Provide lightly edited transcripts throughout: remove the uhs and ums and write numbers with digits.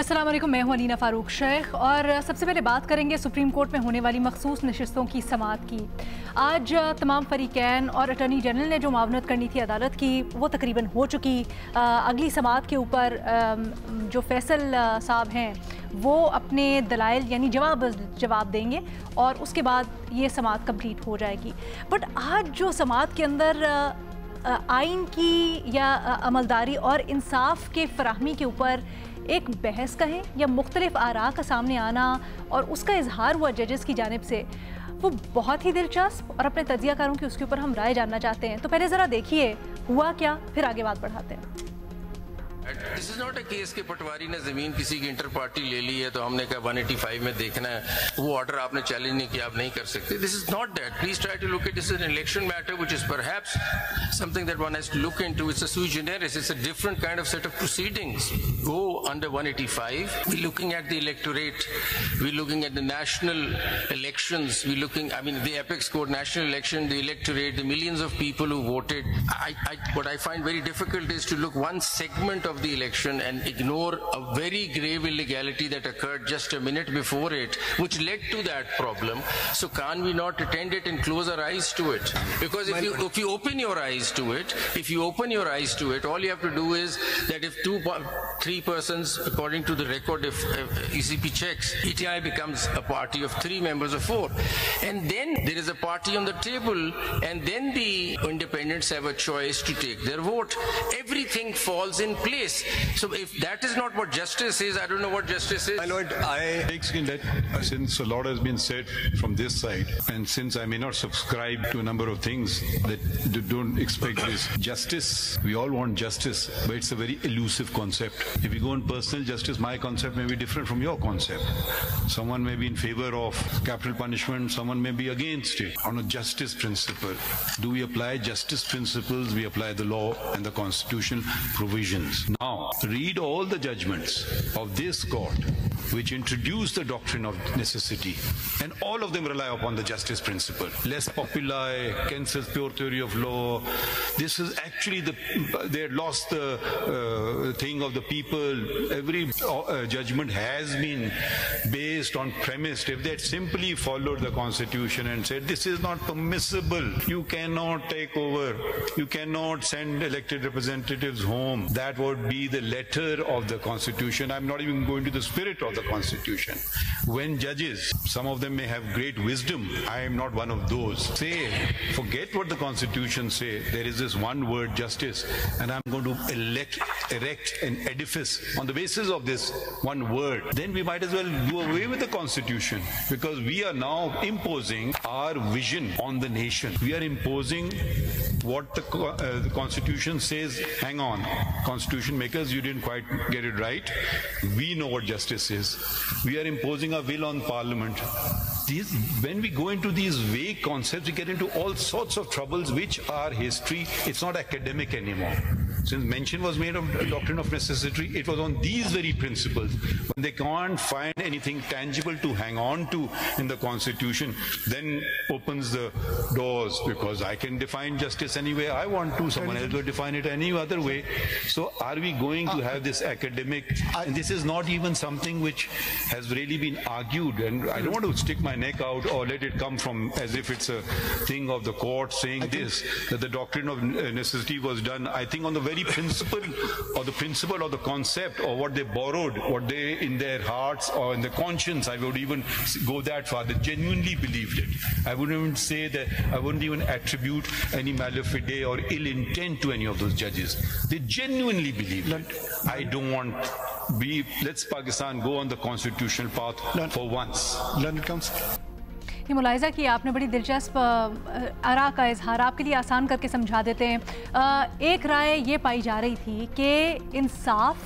अस्सलाम वालेकुम, मैं हूं अलीना फ़ारूक शेख और सबसे पहले बात करेंगे सुप्रीम कोर्ट में होने वाली मखसूस नशिस्तों की समाअत की। आज तमाम फरीकैन और अटॉर्नी जनरल ने जो मावनत करनी थी अदालत की वो तकरीबन हो चुकी। अगली समाअत के ऊपर जो फैसल साहब हैं वो अपने दलाइल यानी जवाब देंगे और उसके बाद ये समाअत कंप्लीट हो जाएगी। बट आज जो समाअत के अंदर आइन की या अमलदारी और इंसाफ के फराहमी के ऊपर एक बहस कहें या मुख्तलिफ आरा का सामने आना और उसका इजहार हुआ जजेस की जानिब से, वो बहुत ही दिलचस्प और अपने तजियाकारों की उसके ऊपर हम राय जानना चाहते हैं। तो पहले ज़रा देखिए हुआ क्या, फिर आगे बात बढ़ाते हैं। This is not a case कि पटवारी ने जमीन किसी की इंटर पार्टी ले ली है तो हमने कहा 185 में देखना है, वो ऑर्डर आपने चैलेंज नहीं किया, आप नहीं कर सकते। This is not that. Please try to look at this an election matter which is perhaps something that one has to look into. It's a sui generis. It's a different kind of set of proceedings. Go under 185. We're looking at the electorate. We're looking at the national elections. We're looking, I mean, the apex court, national election, the electorate, the millions of people who voted. What I find very difficult is to look one segment of the election and ignore a very grave illegality that occurred just a minute before it, which led to that problem. So can we not attend it and close our eyes to it? Because if you open your eyes to it, all you have to do is that if 3 persons, according to the record, if ECP checks, ETI becomes a party of 3 members of 4, and then there is a party on the table, and then the independents have a choice to take their vote. Everything falls in place. So if that is not what justice is, I don't know what justice is. My lord, I take that since a lot has been said from this side, and since I may not subscribe to a number of things that don't expect this justice, we all want justice, but it's a very elusive concept. If you go on personal justice, my concept may be different from your concept. Someone may be in favor of capital punishment, someone may be against it. On a justice principle, do we apply justice principles? We apply the law and the constitution provisions. Now read all the judgments of this court which introduce the doctrine of necessity, and all of them rely upon the justice principle. Les populi, Keynes's pure theory of law. This is actually they lost the thing of the people. Every judgment has been based on premise. If they had simply followed the constitution and said this is not permissible, you cannot take over, you cannot send elected representatives home, that would be the letter of the constitution. I'm not even going to the spirit of the constitution. When judges, some of them may have great wisdom, I am not one of those, say forget what the constitution say, there is this one word justice, and I'm going to erect an edifice on the basis of this one word, then we might as well do away with the constitution, because we are now imposing our vision on the nation. We are imposing what the constitution says. Hang on, constitution makers, you didn't quite get it right. We know what justice is. We are imposing our will on parliament. When we go into these vague concepts, we get into all sorts of troubles which are history. It's not academic anymore. Since mention was made of the doctrine of necessity, it was on these very principles. When they can't find anything tangible to hang on to in the constitution, then opens the doors, because I can define justice any way I want to, someone else will define it any other way. So are we going to have this academic, and this is not even something which has really been argued, and I don't want to stick my neck out or let it come from as if it's a thing of the court saying this, that the doctrine of necessity was done, I think, on the very principle or the concept, or what they borrowed, what they in their hearts or in their conscience, I would even go that far, they genuinely believed it. I wouldn't even say that, I wouldn't even attribute any malafide or ill intent to any of those judges. They genuinely believed it. I don't want let's Pakistan go on the constitutional path for once. Learned Counsel. ये मुलाहिज़ा किया आपने, बड़ी दिलचस्प आरा का इजहार आपके लिए आसान करके समझा देते हैं। एक राय ये पाई जा रही थी कि इंसाफ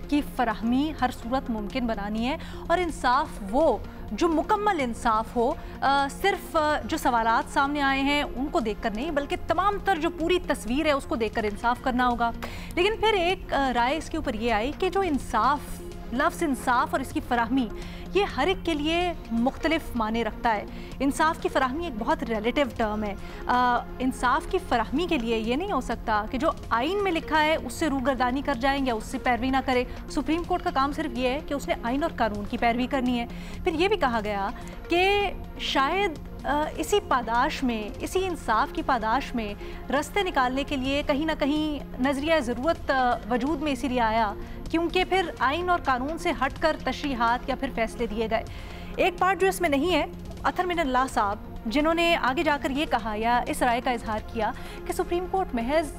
की फराहमी हर सूरत मुमकिन बनानी है, और इंसाफ वो जो मुकम्मल इंसाफ हो, सिर्फ जो सवालात सामने आए हैं उनको देखकर नहीं, बल्कि तमाम तर जो पूरी तस्वीर है उसको देखकर इंसाफ करना होगा। लेकिन फिर एक राय इसके ऊपर ये आई कि जो इंसाफ लफ्ज़ इंसाफ और इसकी फराहमी ये हर एक के लिए मुख्तलिफ माने रखता है। इंसाफ की फराहमी एक बहुत रिलेटिव टर्म है। इंसाफ की फराहमी के लिए ये नहीं हो सकता कि जो आइन में लिखा है उससे रूगर्दानी कर जाएं या उससे पैरवी ना करे। सुप्रीम कोर्ट का काम सिर्फ ये है कि उसने आइन और कानून की पैरवी करनी है। फिर ये भी कहा गया कि शायद इसी पादाश में, इसी इंसाफ की पादाश में रास्ते निकालने के लिए कहीं ना कहीं नज़रिया ज़रूरत वजूद में इसीलिए आया क्योंकि फिर आइन और कानून से हटकर तशरीहात या फिर फैसले दिए गए। एक पार्ट जो इसमें नहीं है, अतर मिनल्लाह साहब, जिन्होंने आगे जाकर ये कहा या इस राय का इजहार किया कि सुप्रीम कोर्ट महज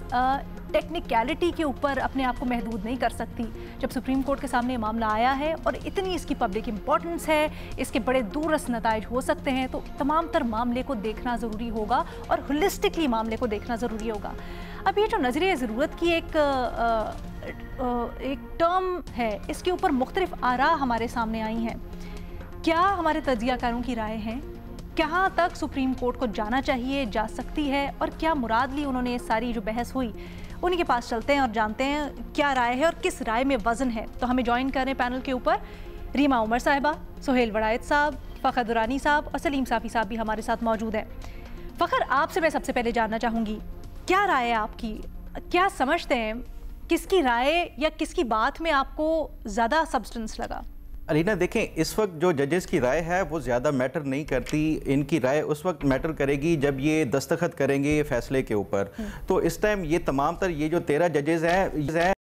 टेक्निकलिटी के ऊपर अपने आप को महदूद नहीं कर सकती। जब सुप्रीम कोर्ट के सामने मामला आया है और इतनी इसकी पब्लिक इंपॉर्टेंस है, इसके बड़े दूररस नताइज हो सकते हैं, तो तमाम तर मामले को देखना ज़रूरी होगा और होलिस्टिकली मामले को देखना ज़रूरी होगा। अब ये जो नज़रिया ज़रूरत की एक टर्म है, इसके ऊपर मुख्तलिफ आरा हमारे सामने आई हैं। क्या हमारे तज्ज़ियाकारों की राय हैं? कहाँ तक सुप्रीम कोर्ट को जाना चाहिए, जा सकती है, और क्या मुराद ली उन्होंने सारी जो बहस हुई? उन्हीं के पास चलते हैं और जानते हैं क्या राय है और किस राय में वज़न है। तो हमें ज्वाइन कर रहे हैं पैनल के ऊपर रीमा उमर साहिबा, सुहेल वड़ायत साहब, फ़खर दुरानी साहब और सलीम साफ़ी साहब भी हमारे साथ मौजूद हैं। फ़खर, आपसे मैं सबसे पहले जानना चाहूँगी, क्या राय है आपकी? क्या समझते हैं, किसकी राय या किसकी बात में आपको ज़्यादा सब्सटेंस लगा? अलीना, देखें, इस वक्त जो जजेस की राय है वो ज़्यादा मैटर नहीं करती। इनकी राय उस वक्त मैटर करेगी जब ये दस्तखत करेंगे ये फैसले के ऊपर। तो इस टाइम ये तमाम तर ये जो 13 जजेस हैं,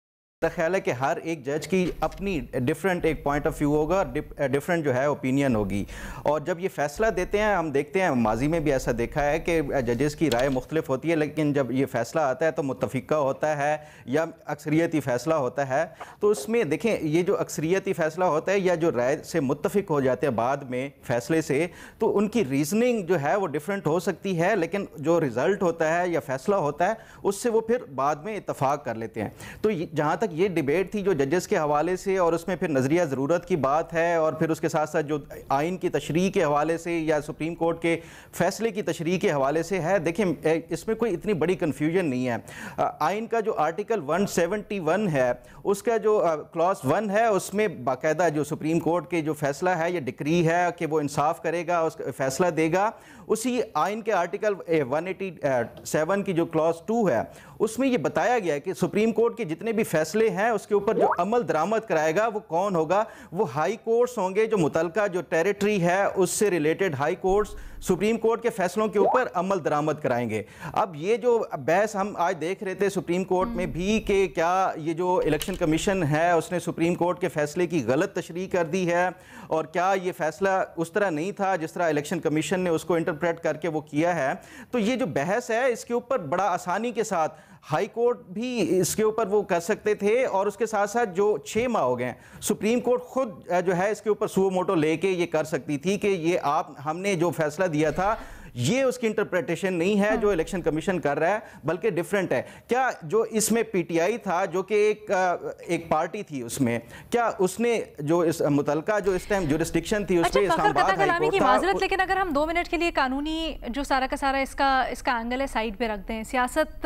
मेरा ख्याल है कि हर एक जज की अपनी डिफरेंट एक पॉइंट ऑफ व्यू होगा, डिफरेंट जो है ओपिनियन होगी। और जब ये फैसला देते हैं, हम देखते हैं माजी में भी ऐसा देखा है कि जजेस की राय मुख्तलिफ होती है, लेकिन जब ये फैसला आता है तो मुत्तफ़िका होता है या अक्सरियती फ़ैसला होता है। तो उसमें देखें, ये जो अक्सरियती फ़ैसला होता है या जो राय से मुत्तफ़िक हो जाते हैं बाद में फ़ैसले से, तो उनकी रीजनिंग जो है वो डिफरेंट हो सकती है, लेकिन जो रिज़ल्ट होता है या फ़ैसला होता है उससे वो फिर बाद में इत्तफ़ाक़ कर लेते हैं। तो जहाँ तक ये डिबेट थी जो जजेस के हवाले से, और उसमें फिर नज़रिया ज़रूरत की बात है, और फिर उसके साथ साथ जो आइन की तशरीह के हवाले से या सुप्रीम कोर्ट के फैसले की तशरीह के हवाले से है, देखें इसमें कोई इतनी बड़ी कन्फ्यूजन नहीं है। आइन का जो आर्टिकल 171 है, उसका जो क्लॉज 1 है, उसमें बाकायदा जो सुप्रीम कोर्ट के जो फैसला है या डिक्री है कि वो इंसाफ करेगा, उस फैसला देगा, उसी आइन के आर्टिकल 187 की जो क्लॉज 2 है, उसमें ये बताया गया है कि सुप्रीम कोर्ट के जितने भी फैसले हैं उसके ऊपर जो अमल दरामद कराएगा वो कौन होगा? वो हाई कोर्ट्स होंगे, जो मुतलका जो टेरिटरी है उससे related high courts supreme court के फैसलों के ऊपर अमल दरामद कराएंगे। अब ये जो बहस हम आज देख रहे थे सुप्रीम कोर्ट में भी कि क्या ये जो इलेक्शन कमीशन है उसने सुप्रीम कोर्ट के फैसले की गलत तशरीह कर दी है, और क्या ये फैसला उस तरह नहीं था जिस तरह इलेक्शन कमीशन ने उसको इंटरप्रेट करके वो किया है। तो ये जो बहस है इसके ऊपर बड़ा आसानी के साथ हाई कोर्ट भी इसके ऊपर वो कर सकते थे, और उसके साथ साथ जो 6 माह हो गए, सुप्रीम कोर्ट खुद जो है इसके ऊपर सुओ मोटो लेके ये कर सकती थी कि ये हमने जो फैसला दिया था ये उसकी इंटरप्रिटेशन नहीं है जो इलेक्शन कमीशन कर रहा है, बल्कि डिफरेंट है। क्या जो इसमें पीटीआई था जो कि एक पार्टी थी, उसमें क्या उसने जो इस मुतलका जो इस टाइम जुरिस्डिक्शन थी उसमें इस्लामाबाद हाई कोर्ट था। माजरत, लेकिन अगर हम 2 मिनट के लिए कानूनी जो सारा का सारा इसका एंगल है साइड पे रखते हैं, सियासत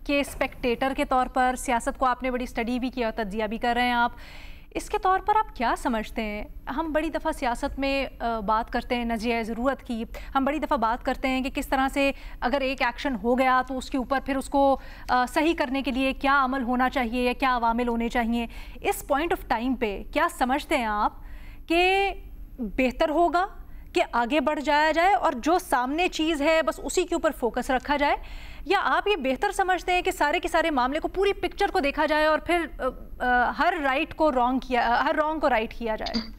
के स्पेक्टेटर के तौर पर, सियासत को आपने बड़ी स्टडी भी किया, तज्जिया भी कर रहे हैं आप, इसके तौर पर आप क्या समझते हैं? हम बड़ी दफ़ा सियासत में बात करते हैं नज़रिया ज़रूरत की, हम बड़ी दफ़ा बात करते हैं कि किस तरह से अगर एक एक्शन हो गया तो उसके ऊपर फिर उसको सही करने के लिए क्या अमल होना चाहिए या क्या अवामिल होने चाहिए। इस पॉइंट ऑफ टाइम पे क्या समझते हैं आप कि बेहतर होगा कि आगे बढ़ जाया जाए और जो सामने चीज़ है बस उसी के ऊपर फोकस रखा जाए, या आप ये बेहतर समझते हैं कि सारे के सारे मामले को, पूरी पिक्चर को देखा जाए और फिर हर रॉन्ग को राइट किया जाए?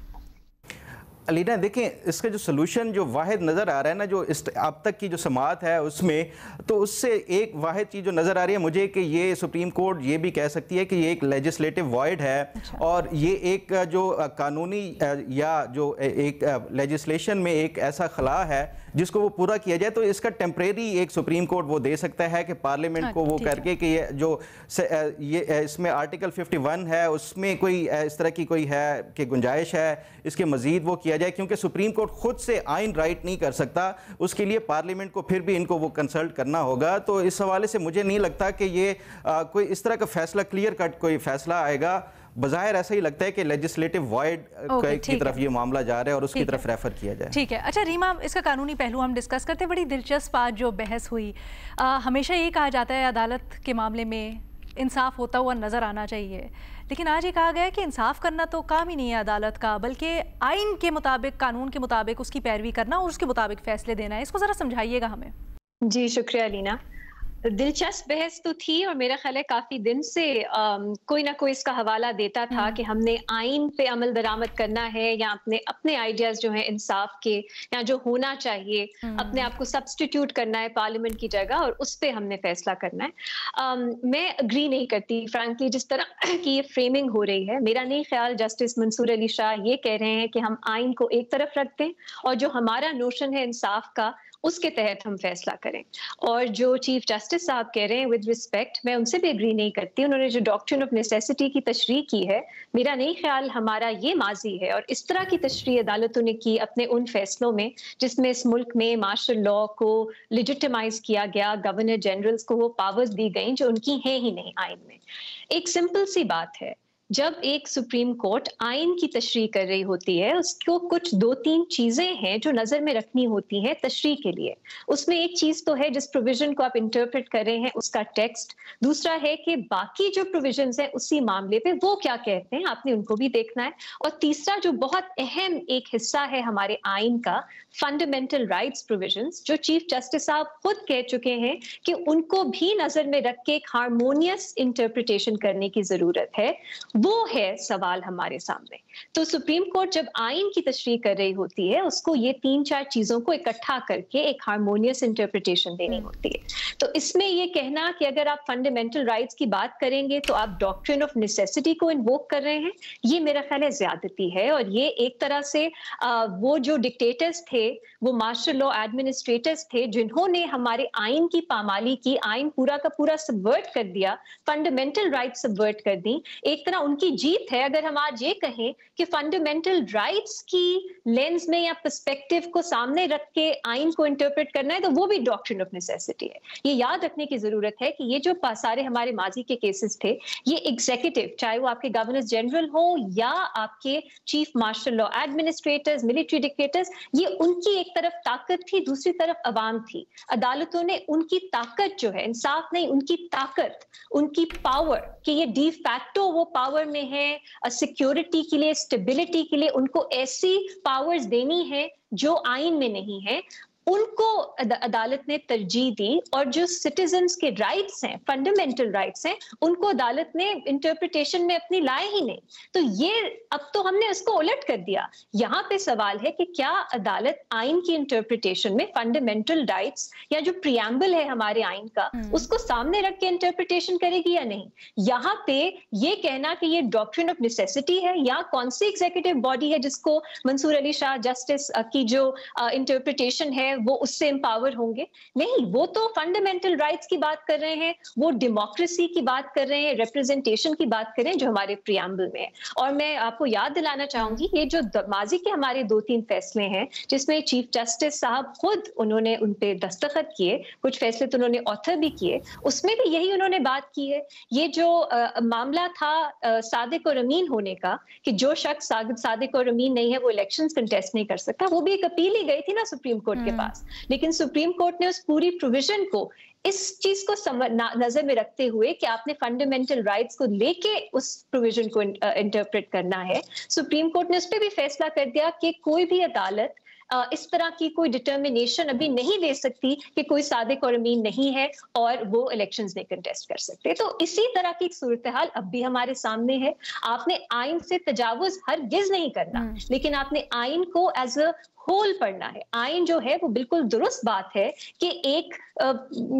अलीना, देखें, इसका जो सलूशन जो वाहिद नज़र आ रहा है ना, जो अब तक की जो समाअत है उसमें, तो उससे एक वाहिद चीज़ जो नज़र आ रही है मुझे कि ये सुप्रीम कोर्ट ये भी कह सकती है कि ये एक लेजिस्लेटिव वॉइड है। अच्छा। और ये एक जो कानूनी या जो एक लेजिस्लेशन में एक ऐसा खला है जिसको वो पूरा किया जाए, तो इसका टेम्परेरी एक सुप्रीम कोर्ट वो दे सकता है कि पार्लियामेंट को वो करके कि ये जो ये इसमें आर्टिकल 51 है उसमें कोई इस तरह की कोई है कि गुंजाइश है इसके मज़ीद वो किया जाए, क्योंकि सुप्रीम कोर्ट खुद से आइन राइट नहीं कर सकता, उसके लिए पार्लियामेंट को फिर भी इनको वो कंसल्ट करना होगा। तो इस हवाले से मुझे नहीं लगता कि ये कोई इस तरह का फैसला क्लियर कट कोई फैसला आएगा। बज़ाहिर ऐसा ही लगता है कि लेजिस्लेटिव वॉइड की तरफ ये मामला जा रहा है और उसकी तरफ रेफर किया जाए। ठीक है, अच्छा रीमा, इसका कानूनी पहलू हम डिस्कस करते हैं। बड़ी दिलचस्प आज जो बहस हुई, हमेशा ये कहा जाता है अदालत के मामले में इंसाफ होता हुआ नज़र आना चाहिए, लेकिन आज ये कहा गया है कि इंसाफ करना तो काम ही नहीं है अदालत का, बल्कि आइन के मुताबिक, कानून के मुताबिक उसकी पैरवी करना और उसके मुताबिक फैसले देना है। इसको ज़रा समझाइएगा हमें। जी शुक्रिया लीना। दिलचस्प बहस तो थी और मेरा ख्याल है काफी दिन से कोई ना कोई इसका हवाला देता था कि हमने आइन पे अमल दरामद करना है या अपने अपने आइडियाज जो हैं इंसाफ के या जो होना चाहिए अपने आप को सब्स्टिट्यूट करना है पार्लियामेंट की जगह और उस पे हमने फैसला करना है। मैं अग्री नहीं करती फ्रैंकली जिस तरह की ये फ्रेमिंग हो रही है। मेरा नहीं ख्याल जस्टिस मंसूर अली शाह ये कह रहे हैं कि हम आइन को एक तरफ रख दें और जो हमारा नोशन है इंसाफ का उसके तहत हम फैसला करें। और जो चीफ जस्टिस साहब कह रहे हैं विद रिस्पेक्ट, मैं उनसे भी एग्री नहीं करती। उन्होंने जो डॉक्ट्रिन ऑफ नेसेसिटी की तशरीह की है, मेरा नहीं ख्याल हमारा ये माजी है और इस तरह की तशरीह अदालतों ने की अपने उन फैसलों में जिसमें इस मुल्क में मार्शल लॉ को लिजिटिमाइज किया गया, गवर्नर जनरल्स को वो पावर्स दी गई जो उनकी है ही नहीं आइन में। एक सिंपल सी बात है, जब एक सुप्रीम कोर्ट आइन की तशरीह कर रही होती है उसको कुछ 2-3 चीजें हैं जो नजर में रखनी होती हैं तशरीह के लिए। उसमें एक चीज तो है जिस प्रोविजन को आप इंटरप्रेट कर रहे हैं उसका टेक्स्ट, दूसरा है कि बाकी जो प्रोविजंस हैं उसी मामले पे वो क्या कहते हैं, आपने उनको भी देखना है, और तीसरा जो बहुत अहम एक हिस्सा है हमारे आइन का, फंडामेंटल राइट्स प्रोविजंस, जो चीफ जस्टिस साहब खुद कह चुके हैं कि उनको भी नजर में रख के एक हार्मोनियस इंटरप्रिटेशन करने की जरूरत है। वो है सवाल हमारे सामने। तो सुप्रीम कोर्ट जब आइन की तशरीह कर रही होती है उसको ये 3-4 चीजों को इकट्ठा करके एक हार्मोनियस इंटरप्रिटेशन देनी होती है। तो इसमें ये कहना कि अगर आप फंडामेंटल राइट्स की बात करेंगे तो आप डॉक्ट्रिन ऑफ नेसेसिटी को इन्वोक कर रहे हैं, ये मेरा ख्याल है ज्यादती है। और ये एक तरह से वो जो डिक्टेटर्स थे, वो मार्शल लॉ एडमिनिस्ट्रेटर्स थे जिन्होंने हमारे आइन की पामाली की, आइन पूरा का पूरा सबवर्ट कर दिया, फंडामेंटल राइट्स सबवर्ट कर दी, एक तरह उनकी जीत है। अगर हम आज ये कहें कि फंडामेंटल राइट्स की लेंस में या पर्सपेक्टिव को सामने रख के आइन को इंटरप्रेट करना है तो वो भी डॉक्ट्रिन ऑफ नेसेसिटी है। ये याद रखने की जरूरत है कि ये जो सारे हमारे माजी के केसेस थे, ये एग्जीक्यूटिव, चाहे वो आपके गवर्नर जनरल हो या आपके chief marshal law administrators, military dictators, ये उनकी एक तरफ ताकत थी, दूसरी तरफ अवाम थी। अदालतों ने उनकी ताकत जो है, इंसाफ नहीं, उनकी ताकत, उनकी पावर, कि ये डी फैक्टो वो पावर में है, सिक्योरिटी के लिए, स्टेबिलिटी के लिए उनको ऐसी पावर्स देनी है जो आइन में नहीं है, उनको अदालत ने तरजीह दी। और जो सिटीजन्स के राइट्स हैं, फंडामेंटल राइट्स हैं, उनको अदालत ने इंटरप्रिटेशन में अपनी लाए ही नहीं। तो ये अब तो हमने उसको उलट कर दिया। यहाँ पे सवाल है कि क्या अदालत आइन की इंटरप्रिटेशन में फंडामेंटल राइट्स या जो प्रियम्बल है हमारे आइन का उसको सामने रख के इंटरप्रिटेशन करेगी या नहीं। यहाँ पे ये कहना कि ये डॉक्ट्रिन ऑफ नेसेसिटी है या कौन सी एग्जीक्यूटिव बॉडी है जिसको मंसूर अली शाह जस्टिस की जो इंटरप्रिटेशन है वो उससे एम्पावर होंगे, नहीं, वो तो फंडामेंटल राइट्स की बात कर रहे हैं, वो डेमोक्रेसी की बात कर रहे हैं, रिप्रेजेंटेशन की बात कर रहे हैं जो हमारे प्रियम्बल में है। और मैं आपको याद दिलाना चाहूंगी ये जो माजी के हमारे 2-3 फैसले हैं जिसमें चीफ जस्टिस साहब खुद उन्होंने उन पे दस्तखत किए, कुछ फैसले तो उन्होंने ऑथर भी किए, उसमें भी यही उन्होंने बात की है। ये जो मामला था सादिक और अमीन होने का, कि जो शख्स सादिक और अमीन नहीं है वो इलेक्शंस कंटेस्ट नहीं कर सकता, वो भी एक अपील ही गई थी ना सुप्रीम कोर्ट के पास। लेकिन सुप्रीम कोर्ट ने उस पूरी प्रोविजन को इस चीज को नजर में रखते हुए कि आपने फंडामेंटल राइट्स को लेके उस प्रोविजन को इंटरप्रेट करना है, सुप्रीम कोर्ट ने उस पर भी फैसला कर दिया कि कोई भी अदालत इस तरह की कोई डिटर्मिनेशन अभी नहीं ले सकती कि कोई सादिक और अमीन नहीं है और वो इलेक्शंस नहीं कंटेस्ट कर सकते। तो इसी तरह की एक सूरत हाल अब भी हमारे सामने है। आपने आइन से तजावुज हरगिज नहीं करना, लेकिन आपने आइन को एज अ होल पढ़ना है। आइन जो है वो बिल्कुल दुरुस्त बात है कि एक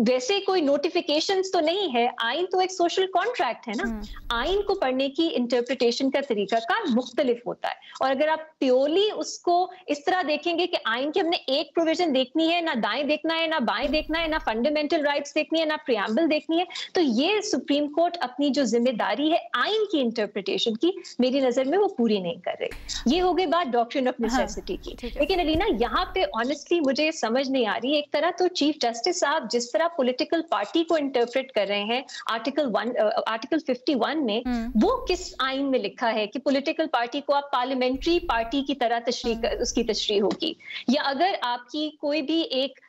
वैसे कोई नोटिफिकेशंस तो नहीं है, आइन तो एक सोशल कॉन्ट्रैक्ट है ना। आइन को पढ़ने की इंटरप्रिटेशन का तरीका का मुख्तलिफ होता है। और अगर आप प्योरली उसको इस तरह देखेंगे कि आइन की हमने एक प्रोविजन देखनी है, ना दाएं देखना है, ना बाएं देखना है, ना फंडामेंटल राइट्स देखनी है, ना प्रियम्बल देखनी है, तो ये सुप्रीम कोर्ट अपनी जो जिम्मेदारी है आइन की इंटरप्रिटेशन की, मेरी नजर में वो पूरी नहीं कर रही। ये हो गई बात डॉक्ट्रिन ऑफ नेसेसिटी की। लेकिन लेकिन अलीना यहाँ पे ऑनेस्टली मुझे समझ नहीं आ रही, एक तरह तो चीफ जस्टिस साहब जिस तरह पॉलिटिकल पार्टी को इंटरप्रेट कर रहे हैं आर्टिकल 51 में, वो किस आइन में लिखा है कि पॉलिटिकल पार्टी को आप पार्लियामेंट्री पार्टी की तरह उसकी तशरीह होगी, या अगर आपकी कोई भी एक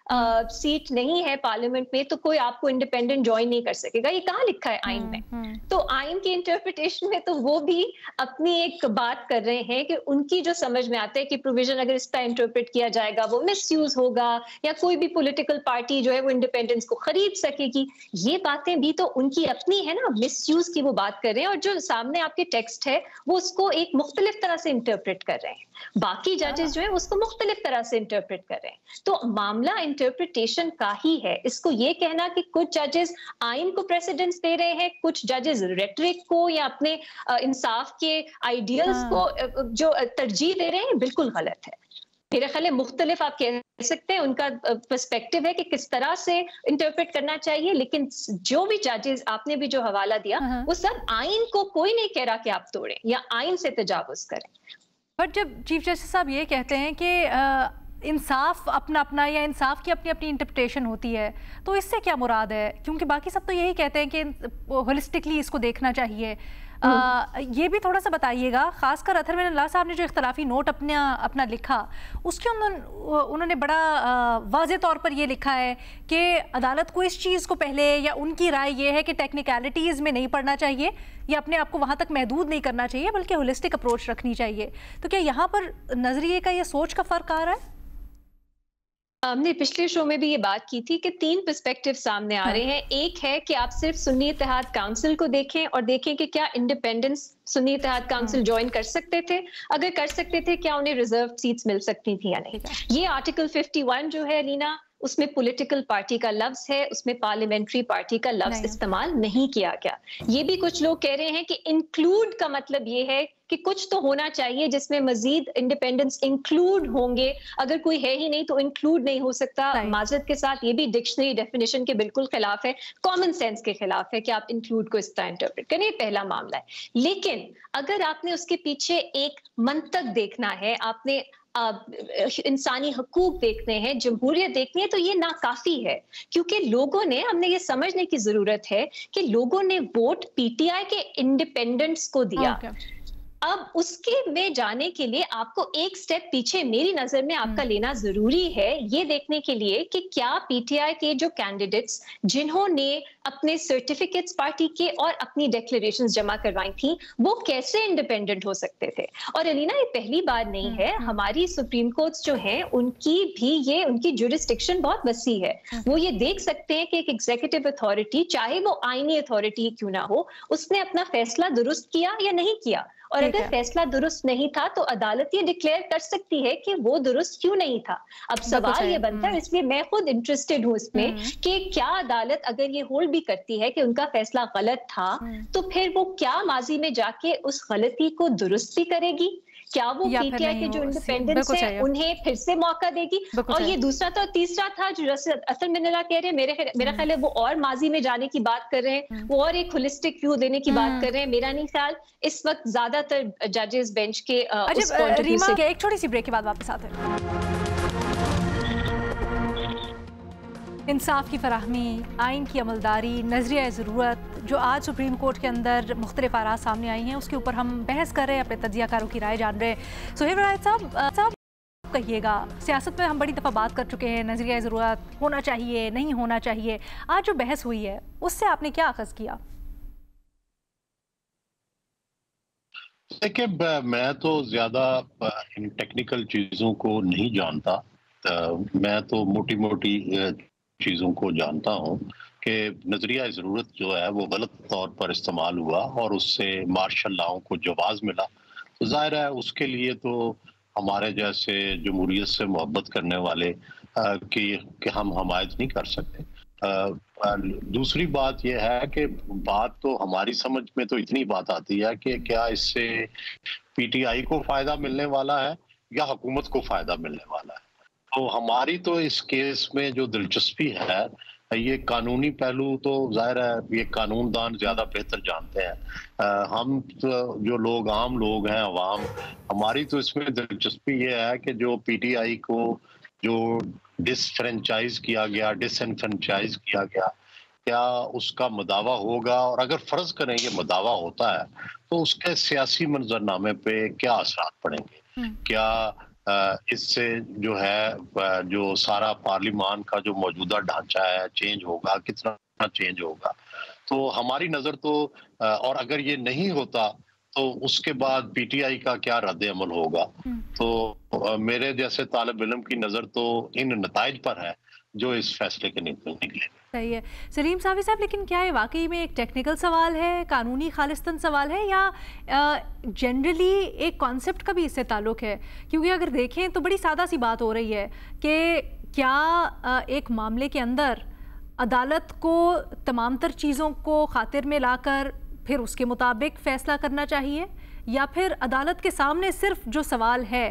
सीट नहीं है पार्लियामेंट में तो कोई आपको इंडिपेंडेंट ज्वाइन नहीं कर सकेगा, ये कहाँ लिखा है आइन में? तो आइन की इंटरप्रिटेशन में तो वो भी अपनी एक बात कर रहे हैं कि उनकी जो समझ में आता है कि प्रोविजन अगर इस तरह इंटरप्रेट किया जाएगा वो मिसयूज होगा, या कोई भी पॉलिटिकल पार्टी जो है वो इंडिपेंडेंस को खरीद सकेगी। ये बातें भी तो उनकी अपनी है ना, मिसयूज की वो बात कर रहे हैं, और जो सामने आपके टेक्स्ट है वो उसको एक मुख्तलिफ तरह से इंटरप्रेट कर रहे हैं, बाकी जजेस जो है उसको मुख्तलिफ तरह से इंटरप्रेट कर रहे हैं। तो मामला इंटरप्रिटेशन का ही है। इसको ये कहना कि कुछ जजेस आइन को प्रेसिडेंस दे रहे हैं, कुछ जजेस रेटरिक को या अपने इंसाफ के आइडियल्स को जो तरजीह दे रहे हैं, बिल्कुल गलत है। मेरे ख्याल मुख्तलिफ आप कह सकते हैं, उनका पर्सपेक्टिव है कि किस तरह से इंटरप्रेट करना चाहिए, लेकिन जो भी जजेस आपने भी जो हवाला दिया वो सब आइन को कोई नहीं कह रहा कि आप तोड़ें या आइन से तजावुज करें। बट जब चीफ जस्टिस साहब ये कहते हैं कि इंसाफ अपना अपना या इंसाफ की अपनी अपनी इंटरप्रिटेशन होती है, तो इससे क्या मुराद है? क्योंकि बाकी सब तो यही कहते हैं कि होलिस्टिकली इसको देखना चाहिए। ये भी थोड़ा सा बताइएगा, खासकर अथर मिनल्लाह साहब ने जो इख्तलाफी नोट अपना लिखा, उसके उन्होंने बड़ा वाज़ेह तौर पर ये लिखा है कि अदालत को इस चीज़ को पहले, या उनकी राय ये है कि टेक्निकलिटीज़ में नहीं पढ़ना चाहिए या अपने आप को वहाँ तक महदूद नहीं करना चाहिए, बल्कि होलिस्टिक अप्रोच रखनी चाहिए। तो क्या यहाँ पर नज़रिए का या सोच का फ़र्क आ रहा है? हमने पिछले शो में भी ये बात की थी कि 3 पर्सपेक्टिव सामने आ रहे हैं। एक है कि आप सिर्फ सुन्नी इत्तेहाद काउंसिल को देखें और देखें कि क्या इंडिपेंडेंस सुन्नी इत्तेहाद काउंसिल ज्वाइन कर सकते थे, अगर कर सकते थे क्या उन्हें रिजर्व सीट्स मिल सकती थी या नहीं। ये आर्टिकल 51 जो है अलीना, उसमें पॉलिटिकल पार्टी का लफ्ज है, उसमें पार्लियामेंट्री पार्टी का लफ्ज इस्तेमाल नहीं किया गया। ये भी कुछ लोग कह रहे हैं कि इंक्लूड का मतलब ये है कि कुछ तो होना चाहिए जिसमें मजीद इंडिपेंडेंस इंक्लूड होंगे, अगर कोई है ही नहीं तो इंक्लूड नहीं हो सकता। माजरत के साथ ये भी डिक्शनरी डेफिनेशन के बिल्कुल खिलाफ है, कॉमन सेंस के खिलाफ है कि आप इंक्लूड को इस तरह इंटरप्रेट करें। पहला मामला है। लेकिन अगर आपने उसके पीछे एक मंतक देखना है, आपने इंसानी हकूक देखने हैं, जमहूरियत देखनी है, तो ये नाकाफी है, क्योंकि लोगों ने, हमने ये समझने की जरूरत है कि लोगों ने वोट पीटीआई के इंडिपेंडेंट्स को दिया। अब उसके में जाने के लिए आपको एक स्टेप पीछे मेरी नजर में आपका लेना जरूरी है, ये देखने के लिए कि क्या पीटीआई के जो कैंडिडेट्स जिन्होंने अपने सर्टिफिकेट्स पार्टी के और अपनी डिक्लेरेशंस जमा करवाई थी, वो कैसे इंडिपेंडेंट हो सकते थे। और अलीना, ये पहली बार नहीं है, हमारी सुप्रीम कोर्ट्स जो हैं उनकी भी ये उनकी जुरिस्डिक्शन बहुत वसी है। वो ये देख सकते हैं कि एक एग्जीक्यूटिव अथॉरिटी, चाहे वो आईनी अथॉरिटी क्यों ना हो, उसने अपना फैसला दुरुस्त किया या नहीं किया, और अगर फैसला दुरुस्त नहीं था तो अदालत ये डिक्लेयर कर सकती है कि वो दुरुस्त क्यों नहीं था। अब सवाल ये बनता है, इसलिए मैं खुद इंटरेस्टेड हूं इसमें कि क्या अदालत अगर ये होल्ड भी करती है कि उनका फैसला गलत था, तो फिर वो क्या माजी में जाके उस गलती को दुरुस्त भी करेगी? क्या वो पीटीआई के जो इंडिपेंडेंस है उन्हें फिर से मौका देगी? और ये दूसरा था, तीसरा था जो असल मिनल्लाह कह रहे हैं, मेरा ख्याल है वो और माजी में जाने की बात कर रहे हैं, वो और एक होलिस्टिक व्यू देने की बात कर रहे हैं। मेरा नहीं ख्याल इस वक्त ज्यादातर जजेस बेंच के रीमा, एक छोटी सी ब्रेक के बाद वापस आते हैं। इंसाफ की फराहमी, आइन की अमलदारी, नजरिया ज़रूरत, जो आज सुप्रीम कोर्ट के अंदर मुख्तलिफ आरात सामने आई हैं, उसके ऊपर हम बहस कर रहे हैं, अपने तज्जियाकारों की राय जान रहे हैं। सोहेब राय साहब कहिएगा, सियासत में हम बड़ी दफ़ा बात कर चुके हैं, नजरिया ज़रूरत होना चाहिए, नहीं होना चाहिए। आज जो बहस हुई है उससे आपने क्या अखज़ किया? देखिए, मैं तो ज़्यादा इन टेक्निकल चीज़ों को नहीं जानता, मैं तो मोटी मोटी चीज़ों को जानता हूँ कि नजरिया ज़रूरत जो है वो गलत तौर पर इस्तेमाल हुआ और उससे मार्शल लॉ को जवाज़ मिला। तो जाहिर है उसके लिए तो हमारे जैसे जमहूरियत से मोहब्बत करने वाले कि हम हमायत नहीं कर सकते। दूसरी बात यह है कि बात तो हमारी समझ में तो इतनी बात आती है कि क्या इससे पीटीआई को फ़ायदा मिलने वाला है या हुकूमत को फ़ायदा मिलने वाला है। तो हमारी तो इस केस में जो दिलचस्पी है ये कानूनी पहलू तो जाहिर है ये कानूनदान ज्यादा बेहतर जानते हैं। हम तो जो लोग आम लोग हैं, अवाम, हमारी तो इसमें दिलचस्पी ये है कि जो पीटीआई को जो डिसफ्रेंचाइज किया गया, डिसएनफ्रेंचाइज किया गया, क्या उसका मदावा होगा, और अगर फर्ज करें ये मदावा होता है तो उसके सियासी मंजरनामे पे क्या असरात पड़ेंगे? क्या इससे जो है जो सारा पार्लिमान का जो मौजूदा ढांचा है चेंज होगा, कितना चेंज होगा? तो हमारी नजर तो और अगर ये नहीं होता तो उसके बाद पीटीआई का क्या रद्द अमल होगा? तो मेरे जैसे तालिब इल्म की नजर तो इन नताइज पर है जो इस फैसले के निकले। सही है सलीम सावी साहब, लेकिन क्या ये वाकई में एक टेक्निकल सवाल है, कानूनी खालिस्तान सवाल है, या जनरली एक कॉन्सेप्ट का भी इससे ताल्लुक है? क्योंकि अगर देखें तो बड़ी सादा सी बात हो रही है कि क्या एक मामले के अंदर अदालत को तमाम तर चीज़ों को खातिर में लाकर फिर उसके मुताबिक फैसला करना चाहिए, या फिर अदालत के सामने सिर्फ जो सवाल है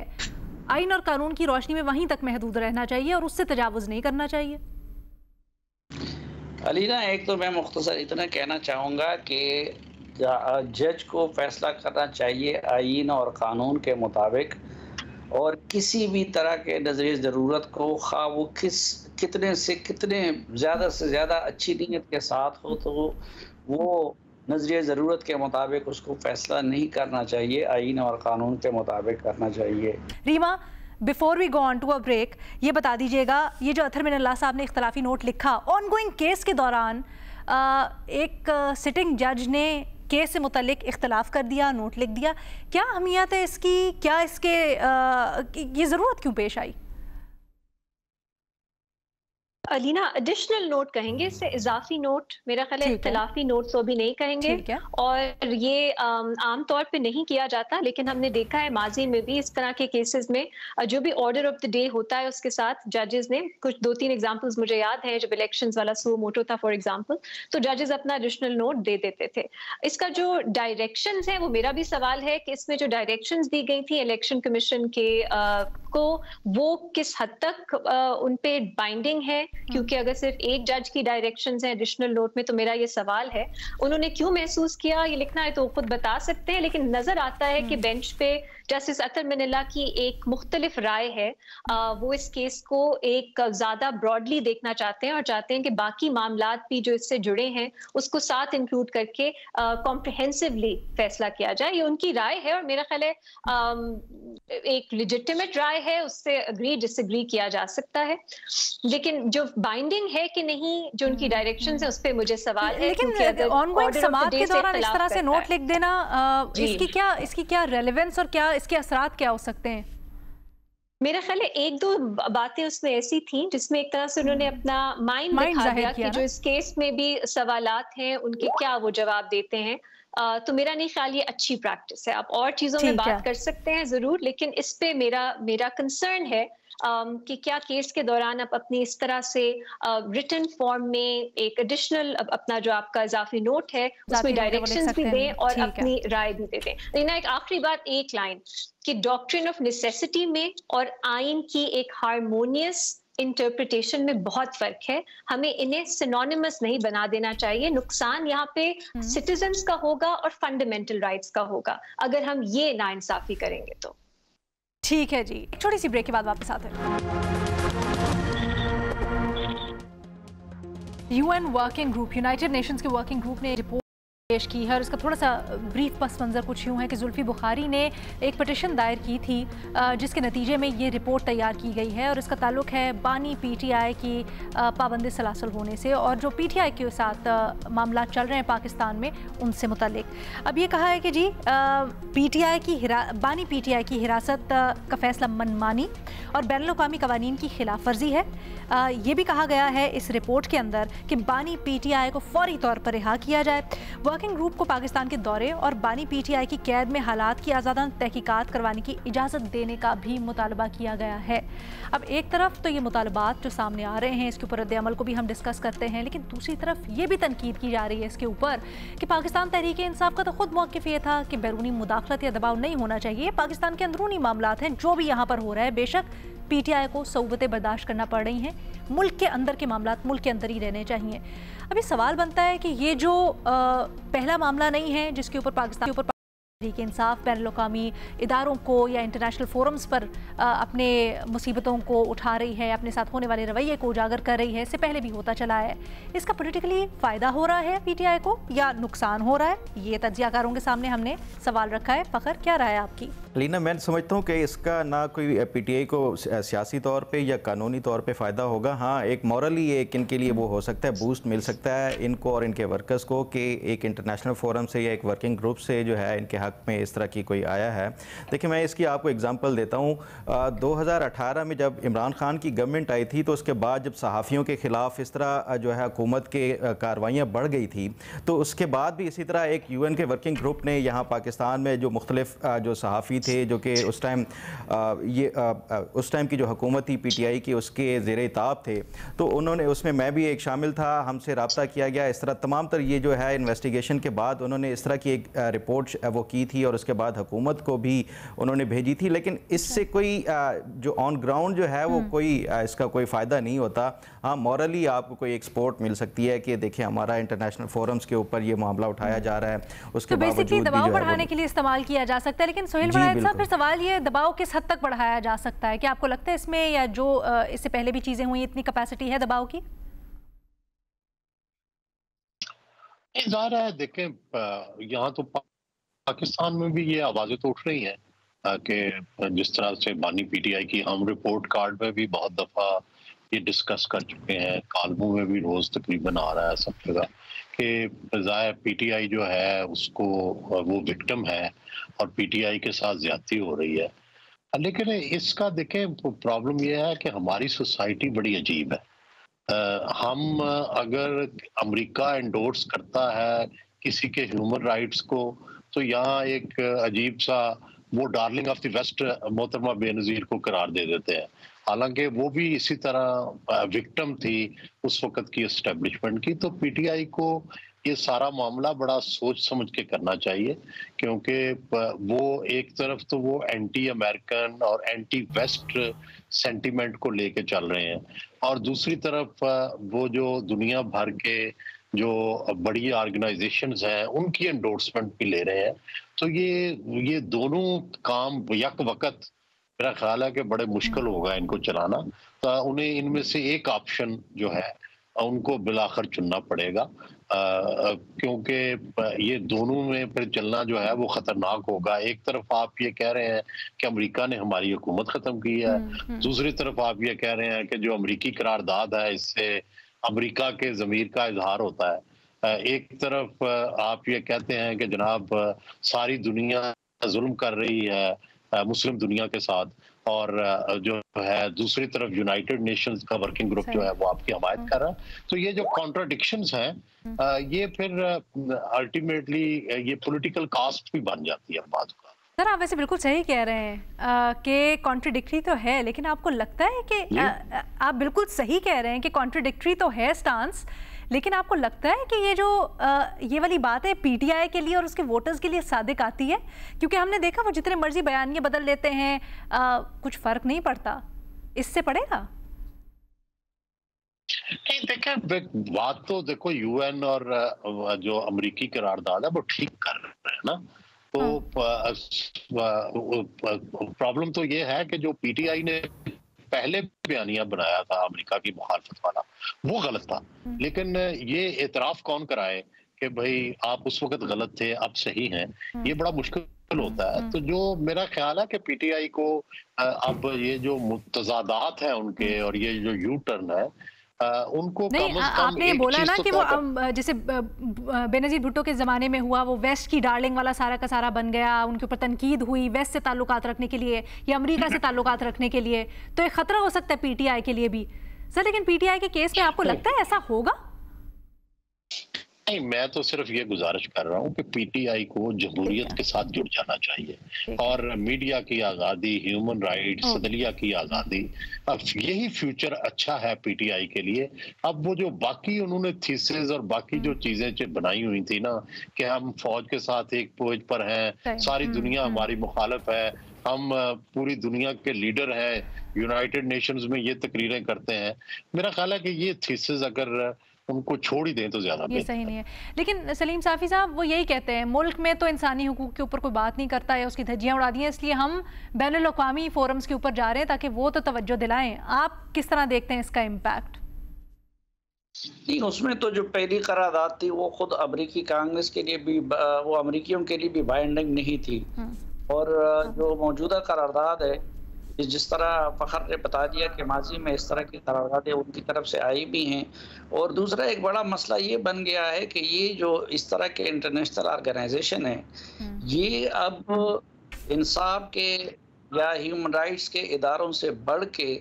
आइन और कानून की रोशनी में वहीं तक महदूद रहना चाहिए और उससे तजावुज़ नहीं करना चाहिए? अलीना, एक तो मैं मुख्तसर इतना कहना चाहूँगा कि जज को फैसला करना चाहिए आइन और कानून के मुताबिक, और किसी भी तरह के नजरिए ज़रूरत को खा वो कितने से ज़्यादा अच्छी नीयत के साथ हो, तो वो नजरिए ज़रूरत के मुताबिक उसको फैसला नहीं करना चाहिए, आइन और कानून के मुताबिक करना चाहिए। Reema, before we go on to a break, ये बता दीजिएगा, ये जो अथर मिनल्लाह साहब ने इख्तलाफी नोट लिखा ऑनगोइंग केस के दौरान, एक सिटिंग जज ने केस से मुतल्लिक इख्तलाफ कर दिया, नोट लिख दिया, क्या अहमियत है इसकी? क्या इसके ये ज़रूरत क्यों पेश आई? अलीना, एडिशनल नोट कहेंगे इससे, इजाफी नोट, मेरा ख्याल है इख्तिलाफी नोट तो भी नहीं कहेंगे, और ये आम तौर पे नहीं किया जाता, लेकिन हमने देखा है माजी में भी इस तरह के केसेस में जो भी ऑर्डर ऑफ द डे होता है उसके साथ जजेस ने कुछ 2-3 एग्जांपल्स मुझे याद है, जब इलेक्शंस वाला सो मोटो था फॉर एग्जांपल, तो जजेस अपना एडिशनल नोट दे देते थे। इसका जो डायरेक्शंस है वो मेरा भी सवाल है कि इसमें जो डायरेक्शंस दी गई थी इलेक्शन कमीशन के को, वो किस हद तक उन पे बाइंडिंग है, क्योंकि अगर सिर्फ एक जज की डायरेक्शंस हैं एडिशनल नोट में, तो मेरा ये सवाल है उन्होंने क्यों महसूस किया, ये लिखना है तो खुद बता सकते हैं, लेकिन नजर आता है कि बेंच पे जस्टिस अतर मिनल्लाह की एक मुख्तलिफ राय है, वो इस केस को एक ज्यादा ब्रॉडली देखना चाहते हैं और चाहते हैं कि बाकी मामलात भी जो इससे जुड़े हैं उसको साथ इंक्लूड करके कॉम्प्रिहेंसिवली फैसला किया जाए। ये उनकी राय है और मेरा ख्याल है एक लेजिटिमेट राय है, उससे अग्री डिसएग्री किया जा सकता है, लेकिन जो बाइंडिंग है कि नहीं, जो उनकी डायरेक्शंस है उस पर मुझे सवाल है। लेकिन ऑनगोइंग समाअत के दौरान इस तरह से नोट लिख देना, इसकी क्या रेलेवेंस और क्या इसके असरात क्या हो सकते हैं? मेरा ख्याल है 1-2 बातें उसमें ऐसी थी जिसमें एक तरह से उन्होंने अपना माइंड दिखा दिया कि जो इस केस में भी सवालात हैं उनके क्या वो जवाब देते हैं। तो मेरा नहीं ख्याल ये अच्छी प्रैक्टिस है। आप और चीजों में बात कर सकते हैं जरूर, लेकिन इस पे मेरा कंसर्न है कि क्या केस के दौरान आप अपनी इस तरह से रिटन फॉर्म में एक एडिशनल अपना जो आपका इजाफी नोट है उसमें डायरेक्शंस भी दें और अपनी राय भी दे दें। लेकिन एक आखिरी बात, एक लाइन कि डॉक्ट्रिन ऑफ नेसेसिटी में और आइन की एक हार्मोनियस इंटरप्रिटेशन में बहुत फर्क है, हमें इन्हें सिनोनिमस नहीं बना देना चाहिए। नुकसान यहाँ पे सिटीजन्स का होगा और फंडामेंटल राइट्स का होगा अगर हम ये नाइंसाफी करेंगे तो। ठीक है जी, एक छोटी सी ब्रेक के बाद वापस आते हैं। UN working group, United Nations के वर्किंग ग्रुप ने रिपोर्ट पेश की है और इसका थोड़ा सा ब्रीफ पस मंजर कुछ यूँ है कि जुल्फी बुखारी ने एक पटिशन दायर की थी जिसके नतीजे में ये रिपोर्ट तैयार की गई है और इसका ताल्लुक है बानी पीटीआई की पाबंदी सलासल होने से और जो पीटीआई के साथ मामला चल रहे हैं पाकिस्तान में उनसे मुतल्लिक। अब ये कहा है कि जी बानी पीटीआई की हिरासत का फैसला मनमानी और बैनुल-अक़वामी क़वानीन की खिलाफ वर्जी है। ये भी कहा गया है इस रिपोर्ट के अंदर कि बानी पीटीआई को फौरी तौर पर रिहा किया जाए। वर्किंग ग्रुप को पाकिस्तान के दौरे और बानी पीटीआई की कैद में हालात की आज़ादाना तहकीकात करवाने की इजाज़त देने का भी मुतालबा किया गया है। अब एक तरफ तो ये मुतालबात जो सामने आ रहे हैं इसके ऊपर रद्द अमल को भी हम डिस्कस करते हैं, लेकिन दूसरी तरफ ये भी तनकीद की जा रही है इसके ऊपर कि पाकिस्तान तहरीक इंसाफ का तो खुद मौक़िफ़ ये था कि बैरूनी मुदाखलत या दबाव नहीं होना चाहिए, पाकिस्तान के अंदरूनी मामलात हैं जो भी यहाँ पर हो रहा है, बेशक पीटीआई को सऊबतें बर्दाश्त करना पड़ रही हैं मुल्क के अंदर के मामला मुल्क के अंदर ही रहने चाहिए। अभी सवाल बनता है कि ये जो पहला मामला नहीं है जिसके ऊपर पाकिस्तान के ऊपर तहरीक इंसाफ बैनुल अक़वामी इदारों को या इंटरनेशनल फोरम्स पर अपने मुसीबतों को उठा रही है, अपने साथ होने वाले रवैये को उजागर कर रही है, इससे पहले भी होता चला है। इसका पॉलिटिकली फ़ायदा हो रहा है पीटीआई को या नुकसान हो रहा है, ये तज्ज़ियाकारों के सामने हमने सवाल रखा है। फ़खर, क्या राय है आपकी? लीना, मैं समझता हूँ कि इसका ना कोई पीटीआई को सियासी तौर पे या कानूनी तौर पे फ़ायदा होगा। हाँ, एक मॉरली एक इनके लिए वो हो सकता है, बूस्ट मिल सकता है इनको और इनके वर्कर्स को कि एक इंटरनेशनल फोरम से या एक वर्किंग ग्रुप से जो है इनके हक़ में इस तरह की कोई आया है। देखिए, मैं इसकी आपको एग्जांपल देता हूँ। 2018 में जब इमरान खान की गवर्नमेंट आई थी तो उसके बाद जब सहाफ़ियों के ख़िलाफ़ इस तरह जो है हुकूमत के कार्रवाइयाँ बढ़ गई थी, तो उसके बाद भी इसी तरह एक UN के वर्किंग ग्रुप ने यहाँ पाकिस्तान में जो मुख्तलिफ जो सहाफ़ी थे जो कि उस टाइम उस टाइम की जो हुकूमत थी PTI की, उसके ज़ेरे ताब थे, तो उन्होंने उसमें मैं भी एक शामिल था, हमसे रब्ता किया गया। इस तरह तमाम तर ये जो है इन्वेस्टिगेशन के बाद उन्होंने इस तरह की एक रिपोर्ट वो की थी और उसके बाद हुकूमत को भी उन्होंने भेजी थी। लेकिन इससे कोई जो ऑन ग्राउंड जो है वो कोई इसका कोई फ़ायदा नहीं होता। हाँ, मॉरली आपको कोई एक सपोर्ट मिल सकती है कि देखिए हमारा इंटरनेशनल फोरम्स के ऊपर ये मामला उठाया जा रहा है, उसके बावजूद दबाव बढ़ाने के लिए इस्तेमाल किया जा सकता है। लेकिन सोहेल वड़ाइल साहब, फिर सवाल ये, दबाव किस हद तक बढ़ाया जा सकता है? क्या आपको लगता है इसमें, या जो इससे पहले भी चीजें हुई, इतनी कैपेसिटी है दबाव की? ज़ाहिर है, देखें यहाँ तो पाकिस्तान में भी ये आवाज़ें तो उठ रही हैं कि जिस तरह से बानी PTI की हम रिपोर्ट कार्ड में भी बहुत दफ़ा ये डिस्कस कर चुके हैं, कालमों में भी रोज़ तकरीबन आ रहा है सब जगह कि ज़ाहिर PTI जो है उसको वो विक्टिम है और PTI के साथ ज़्यादती हो रही है। लेकिन इसका देखें प्रॉब्लम ये है कि हमारी सोसाइटी बड़ी अजीब है। हम अगर अमेरिका एंडोर्स करता है किसी के ह्यूमन राइट्स को, तो यहाँ एक अजीब सा वो डार्लिंग ऑफ द वेस्ट मोहतरमा बेनज़ीर को करार दे देते हैं, हालांकि वो भी इसी तरह विक्टिम थी उस वक्त की एस्टेब्लिशमेंट की। तो PTI को ये सारा मामला बड़ा सोच समझ के करना चाहिए, क्योंकि वो एक तरफ तो वो एंटी अमेरिकन और एंटी वेस्ट सेंटिमेंट को लेके चल रहे हैं और दूसरी तरफ वो जो दुनिया भर के जो बड़ी ऑर्गेनाइजेशंस हैं उनकी एंडोर्समेंट भी ले रहे हैं। तो ये दोनों काम यक वक्त मेरा ख्याल है कि बड़े मुश्किल होगा इनको चलाना। तो उन्हें इनमें से एक ऑप्शन जो है उनको बिलाखिर चुनना पड़ेगा, क्योंकि ये दोनों में फिर चलना जो है वो खतरनाक होगा। एक तरफ आप ये कह रहे हैं कि अमेरिका ने हमारी हुकूमत खत्म की है, दूसरी तरफ आप ये कह रहे हैं कि जो अमेरिकी करारदाद है इससे अमेरिका के ज़मीर का इजहार होता है। एक तरफ आप ये कहते हैं कि जनाब सारी दुनिया जुल्म कर रही है मुस्लिम दुनिया के साथ, और जो है दूसरी तरफ यूनाइटेड नेशंस का वर्किंग ग्रुप जो है वो आपकी हमायत कर रहा है। तो ये जो कॉन्ट्राडिक्शंस हैं ये फिर अल्टीमेटली ये पॉलिटिकल कास्ट भी बन जाती है बात का। सर, आप वैसे बिल्कुल सही कह रहे हैं कि कॉन्ट्रडिक्टरी तो है, लेकिन आपको लगता है कि आप बिल्कुल सही कह रहे हैं कि कॉन्ट्रडिक्टरी तो है स्टांस, लेकिन आपको लगता है कि ये जो ये वाली बात है PTI के लिए और उसके वोटर्स के लिए सादिक आती है? क्योंकि हमने देखा वो जितने मर्जी बयानिए बदल लेते हैं कुछ फर्क नहीं पड़ता, इससे पड़ेगा? नहीं, देखें बात तो देखो UN और जो अमेरिकी करारदाद है वो ठीक कर रहे हैं ना। तो प्रॉब्लम तो ये है कि जो PTI ने पहले बयानिया बनाया था अमेरिका की मुखालफत वाला वो गलत था, लेकिन ये एतराफ कौन कराए कि भाई आप उस वक्त गलत थे अब सही हैं, ये बड़ा मुश्किल होता है। तो जो मेरा ख्याल है कि PTI को अब ये जो मुतजादात हैं उनके और ये जो यू टर्न है उनको नहीं, आपने बोला ना कि वो जैसे बेनज़ीर भुट्टो के ज़माने में हुआ, वो वेस्ट की डार्लिंग वाला सारा का सारा बन गया, उनके ऊपर तनकीद हुई वेस्ट से ताल्लुकात रखने के लिए या अमेरिका से ताल्लुकात रखने के लिए, तो एक ख़तरा हो सकता है PTI के लिए भी। सर, लेकिन PTI के केस में आपको लगता है ऐसा होगा? नहीं, मैं तो सिर्फ ये गुजारिश कर रहा हूँ कि PTI को जमहूरियत के साथ जुड़ जाना चाहिए और मीडिया की आज़ादी, ह्यूमन राइट्स, अदलिया की आज़ादी, अब यही फ्यूचर अच्छा है PTI के लिए। अब वो जो बाकी उन्होंने थीसिस और बाकी जो चीज़ें बनाई हुई थी ना कि हम फौज के साथ एक पोज पर हैं, सारी दुनिया हमारी मुखालिफ है, हम पूरी दुनिया के लीडर हैं, यूनाइटेड नेशंस में ये तकरीरें करते हैं। मेरा ख्याल है कि ये थीसिस अगर उनको छोड़ ही दें तो ज्यादा ये सही नहीं है। लेकिन सलीम साफ़ी साहब वो यही कहते हैं मुल्क में तो इंसानी हुकूक के ऊपर कोई बात नहीं करता है, उसकी धज्जियां उड़ा दी हैं, इसलिए हम बैनुल अक़वामी फोरम्स के ऊपर जा रहे हैं ताकि वो तो तवज्जो दिलाएं। आप किस तरह देखते हैं इसका इम्पैक्ट? नहीं, उसमें तो जो पहली करारदाद थी वो खुद अमेरिकी कांग्रेस के लिए भी, वो अमेरिकियों के लिए भी बाइंडिंग नहीं थी। और जो मौजूदा करारदाद है, जिस तरह फ़खर ने बता दिया कि माजी में इस तरह की करारदादें उनकी तरफ से आई भी हैं। और दूसरा एक बड़ा मसला ये बन गया है कि ये जो इस तरह के इंटरनेशनल ऑर्गेनाइजेशन है, ये अब इंसाफ के या ह्यूमन राइट्स के इदारों से बढ़ के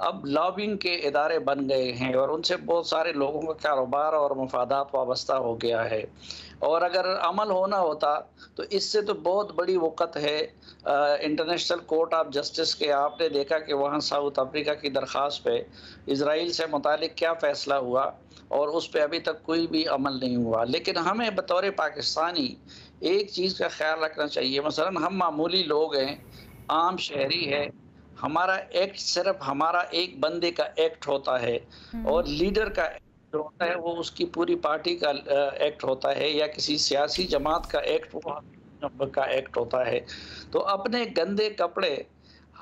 अब लॉबिंग के इदारे बन गए हैं और उनसे बहुत सारे लोगों का कारोबार और मफादात वाबस्ता हो गया है। और अगर अमल होना होता तो इससे तो बहुत बड़ी वक़्त है इंटरनेशनल कोर्ट ऑफ जस्टिस के। आपने देखा कि वहाँ साउथ अफ्रीका की दरख्वास्त पे इजराइल से मुतालिक क्या फ़ैसला हुआ और उस पर अभी तक कोई भी अमल नहीं हुआ। लेकिन हमें बतौर पाकिस्तानी एक चीज़ का ख्याल रखना चाहिए। मसलन हम मामूली लोग हैं, आम शहरी है, हमारा एक्ट सिर्फ हमारा एक बंदे का एक्ट होता है और लीडर का जो होता है वो उसकी पूरी पार्टी का एक्ट होता है या किसी सियासी जमात का एक्ट होता है। तो अपने गंदे कपड़े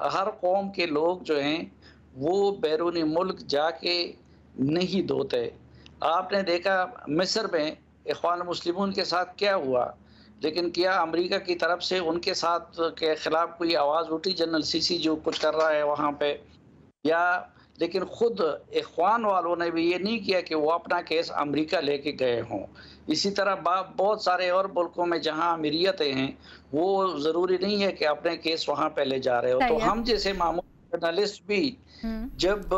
हर कौम के लोग जो हैं वो बैरूनी मुल्क जाके नहीं धोते। आपने देखा मिस्र में इख्वान मुस्लिमून के साथ क्या हुआ, लेकिन क्या अमेरिका की तरफ से उनके साथ के खिलाफ कोई आवाज़ उठी? जनरल सीसी जो कुछ कर रहा है वहाँ पे, या लेकिन खुद इख्वान वालों ने भी ये नहीं किया कि वो अपना केस अमेरिका लेके गए हों। इसी तरह बहुत सारे और मुल्कों में जहाँ अमीरियतें हैं वो ज़रूरी नहीं है कि अपने केस वहाँ पे ले जा रहे हो। तो हम जैसे मामूली जर्नलिस्ट भी जब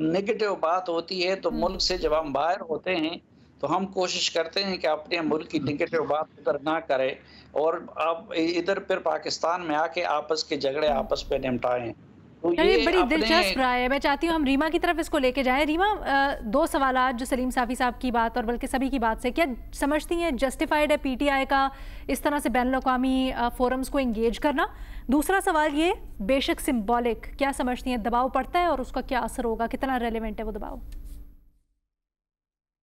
नेगेटिव बात होती है तो मुल्क से जब हम बाहर होते हैं तो हम कोशिश करते हैं कि अपने मुल्क की नेगेटिव बात उधर ना करें और अब इधर फिर पाकिस्तान में आके आपस के झगड़े आपस पे निपटाएं। तो ये बड़ी दिलचस्प राय है। मैं चाहती हूँ हम रीमा की तरफ इसको लेके जाएं। रीमा, दो सवाल जो सलीम साफ़ी साहब की बात और बल्कि सभी की बात से, क्या समझती हैं जस्टिफाइड है पीटीआई का इस तरह से बैनुल अक़वामी फोरम्स को एंगेज करना? दूसरा सवाल ये बेशक सिंबॉलिक, क्या समझती हैं दबाव पड़ता है और उसका क्या असर होगा, कितना रेलिवेंट है वो दबाव?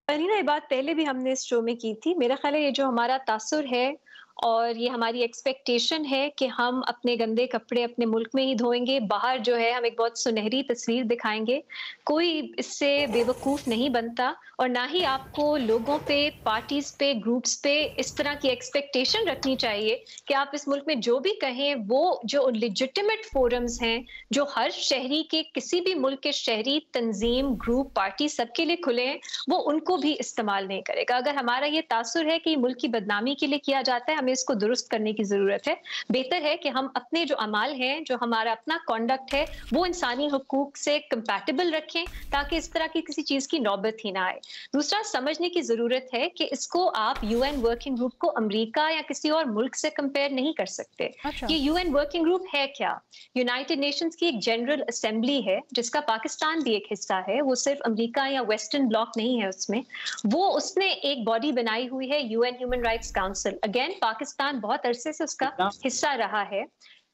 अरीना, ये बात पहले भी हमने इस शो में की थी। मेरा ख्याल है ये जो हमारा तासुर है और ये हमारी एक्सपेक्टेशन है कि हम अपने गंदे कपड़े अपने मुल्क में ही धोएंगे, बाहर जो है हम एक बहुत सुनहरी तस्वीर दिखाएंगे, कोई इससे बेवकूफ़ नहीं बनता। और ना ही आपको लोगों पे, पार्टीज पे, ग्रुप्स पे इस तरह की एक्सपेक्टेशन रखनी चाहिए कि आप इस मुल्क में जो भी कहें वो जो लेजिटिमेट फोरम्स हैं जो हर शहरी के, किसी भी मुल्क के शहरी तंजीम, ग्रुप, पार्टी सबके लिए खुले हैं, वो उनको भी इस्तेमाल नहीं करेगा। अगर हमारा ये तासुर है कि मुल्क की बदनामी के लिए किया जाता है, हमें इसको दुरुस्त करने की जरूरत है। बेहतर है कि हम अपने जो अमाल हैं, जो हमारा अपना कॉन्डक्ट है, वो इंसानी हुकूक से कंपैटिबल रखें ताकि इस तरह की किसी चीज की नौबत ही ना आए। दूसरा, समझने की जरूरत है कि इसको आप यूएन वर्किंग ग्रुप को अमेरिका या किसी और मुल्क से कंपेयर नहीं कर सकते। ये यूएन वर्किंग ग्रुप है क्या? यूनाइटेड नेशंस की एक जनरल असेंबली है जिसका पाकिस्तान भी एक हिस्सा है। वो सिर्फ अमेरिका या वेस्टर्न ब्लॉक नहीं है उसमें, वो उसने एक बॉडी बनाई हुई है, UN human rights council. Again Pakistan बहुत अरसे से उसका हिस्सा रहा है।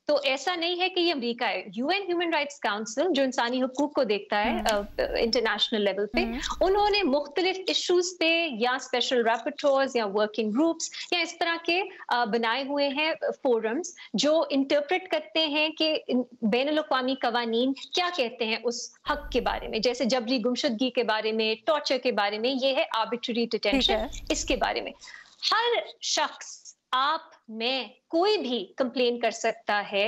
तो ऐसा नहीं है कि ये अमेरिका है। यूएन ह्यूमन राइट्स काउंसिल जो इंसानी हुकूक को देखता है इंटरनेशनल लेवल पे, उन्होंने मुख्तलिफ इश्यूज पे या स्पेशल रैपरटोर्स या वर्किंग ग्रुप्स या इस तरह के बनाए हुए हैं फोरम्स जो इंटरप्रेट करते हैं कि बैनुल अक़वामी कवानीन क्या कहते हैं उस हक के बारे में, जैसे जबरी गुमशुदगी के बारे में, टॉर्चर के बारे में, ये है आर्बिट्ररी डिटेंशन, इसके बारे में। हर शख्स, आप, मैं, कोई भी कंप्लेन कर सकता है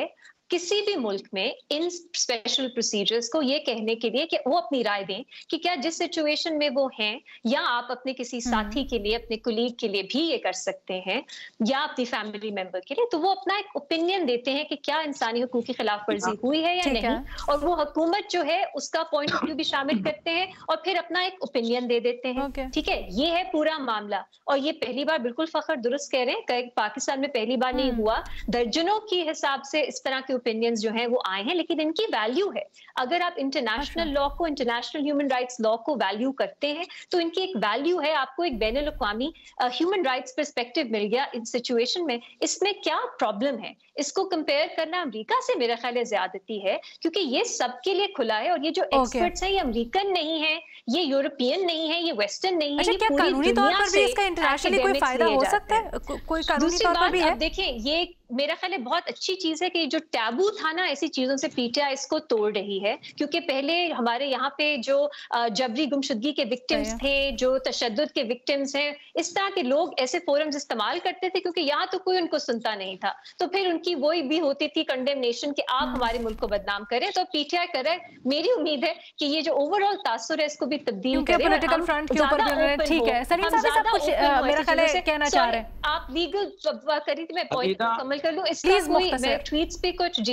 किसी भी मुल्क में इन स्पेशल प्रोसीजर्स को ये कहने के लिए कि वो अपनी राय दें कि क्या जिस सिचुएशन में वो हैं, या आप अपने किसी साथी के लिए, अपने कुलीग के लिए भी ये कर सकते हैं या अपनी फैमिली मेंबर के लिए। तो वो अपना एक ओपिनियन देते हैं कि क्या इंसानी हुकूक की खिलाफ वर्जी हुई है या नहीं, और वो हुकूमत जो है उसका पॉइंट ऑफ व्यू भी शामिल करते हैं और फिर अपना एक ओपिनियन दे देते हैं। ठीक है, ये है पूरा मामला। और ये पहली बार, बिल्कुल फखर दुरुस्त कह रहे हैं, पाकिस्तान में पहली बार नहीं हुआ, दर्जनों की हिसाब से इस तरह के ओपिनियंस जो हैं वो आए हैं, लेकिन इनकी वैल्यू है। अगर आप इंटरनेशनल लॉ को, इंटरनेशनल ह्यूमन राइट्स लॉ को वैल्यू करते हैं तो इनकी एक वैल्यू है। आपको एक बैनुल अक़वामी ह्यूमन राइट्स पर्सपेक्टिव मिल गया इस सिचुएशन में, इसमें क्या प्रॉब्लम है? इसको कंपेयर करना अमेरिका से मेरा ख्याल है ज्यादती है, क्योंकि ये सबके लिए खुला है और ये जो एक्सपर्ट्स हैं ये अमेरिकन नहीं है, ये यूरोपियन नहीं है, ये वेस्टर्न नहीं है। अच्छा, क्या कानूनी तौर पर भी इसका इंटरनेशनली कोई फायदा हो सकता है? कोई कानूनी तौर पर भी है? देखिए, ये मेरा ख्याल है बहुत अच्छी चीज है कि जो टैबू था ना ऐसी चीजों से पीटीआई इसको तोड़ रही है, क्योंकि पहले हमारे यहाँ पे जो जबरी गुमशुदगी के विक्टिम्स थे, जो तशद्दुद के विक्टिम्स हैं, इस तरह के लोग ऐसे फोरम्स इस्तेमाल करते थे क्योंकि यहाँ तो कोई उनको सुनता नहीं था, तो फिर उनकी वही भी होती थी कंडेमनेशन कि आप हमारे मुल्क को बदनाम करें। तो पीटीआई कर रहा है। मेरी उम्मीद है कि ये जो ओवरऑल तासुर है इसको भी तब्दील करें। पॉलिटिकल फ्रंट के ऊपर भी ठीक है। सलीम साहब सब कुछ मेरा ख्याल है कहना चाह रहे हैं। आप लीगल करी थी, मैं पॉइंट को मुकम्मल कर लूं। इसका मैं ट्वीट्स पे